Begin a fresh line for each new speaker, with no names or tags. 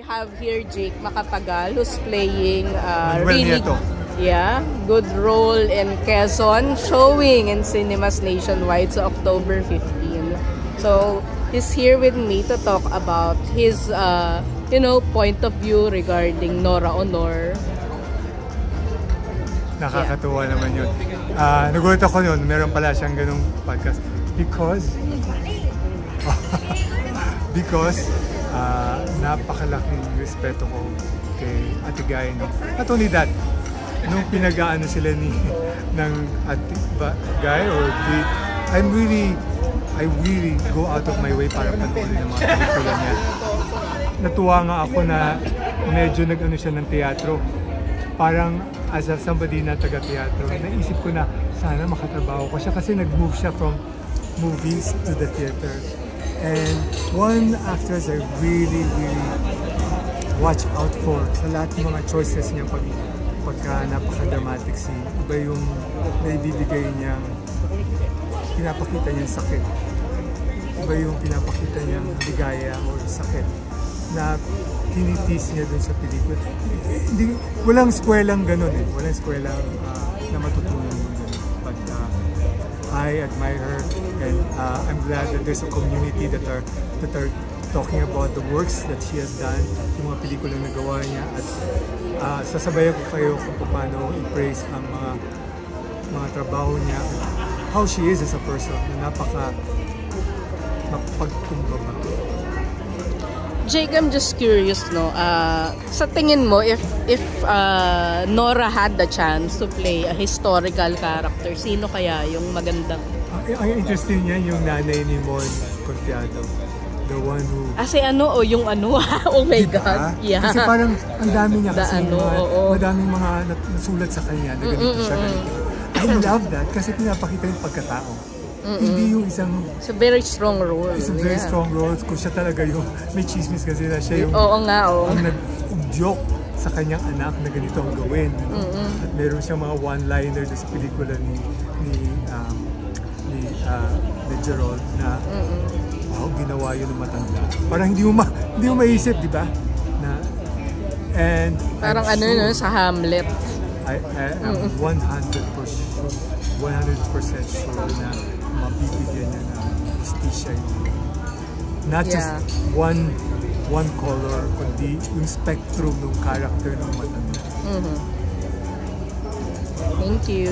We have here Jake Macapagal, who's playing
really
good role in Quezon, showing in cinemas nationwide so October 15. So he's here with me to talk about his point of view regarding Nora Aunor.
Nakakatuwa naman yun. Nagulat ako yun, meron pala siyang ganung podcast because napakalaking respeto ko kay Ate Guy. Not only that, nung pinag-aano sila ng Ate Guy or I really go out of my way para panoorin ang mga pelikula niya. Natuwa nga ako na medyo nag-ano siya ng teatro. Parang as somebody na taga-teatro, naisip ko na sana makatrabaho ko siya kasi nag-move siya from movies to the theater. And one actress I really watch out for sa lahat ng mga choices niya pagka napaka-dramatic scene. Iba yung naibibigay niyang pinapakita niyang sakit. Iba yung pinapakita niyang ligaya o sakit na tinitis niya dun sa pelikula. Walang skwelang ganun eh. Walang skwelang na matutunan mo dun. But I admire her and I'm glad that there's a community that are talking about the works that she has done, yung mga pelikulang nagawa niya, at sasabayan ko kayo kung paano i-praise ang mga trabaho niya, how she is as a person, na mapagkumbaba.
Jake, I'm just curious, no? Sa tingin mo, if Nora had the chance to play a historical character, sino kaya yung magandang?
Ang interesting niya yung nanay ni Mon Confiado. The one who...
yung oh my
diba?
God. Yeah.
Kasi parang ang dami niya kasi madaming mga nasulat sa kanya na ganito siya, ganito. I love that kasi pinapakita yung pagkatao. Hindi yung isang...
It's a very strong role.
It's a very strong role. Kung siya talaga yung... May chismis kasi na siya yung...
Oo.
Ang nag-joke sa kanyang anak na ganito ang gawin. At meron siyang mga one-liner sa pelikula ni Gerald na wow, ginawa yun ng matanda. Parang hindi mo maisip, di ba? And
parang sa Hamlet.
I am 100% sure na mabibigyan niya ng justisya yung not just one color, kundi yung spectrum ng character ng matanda.
Thank you.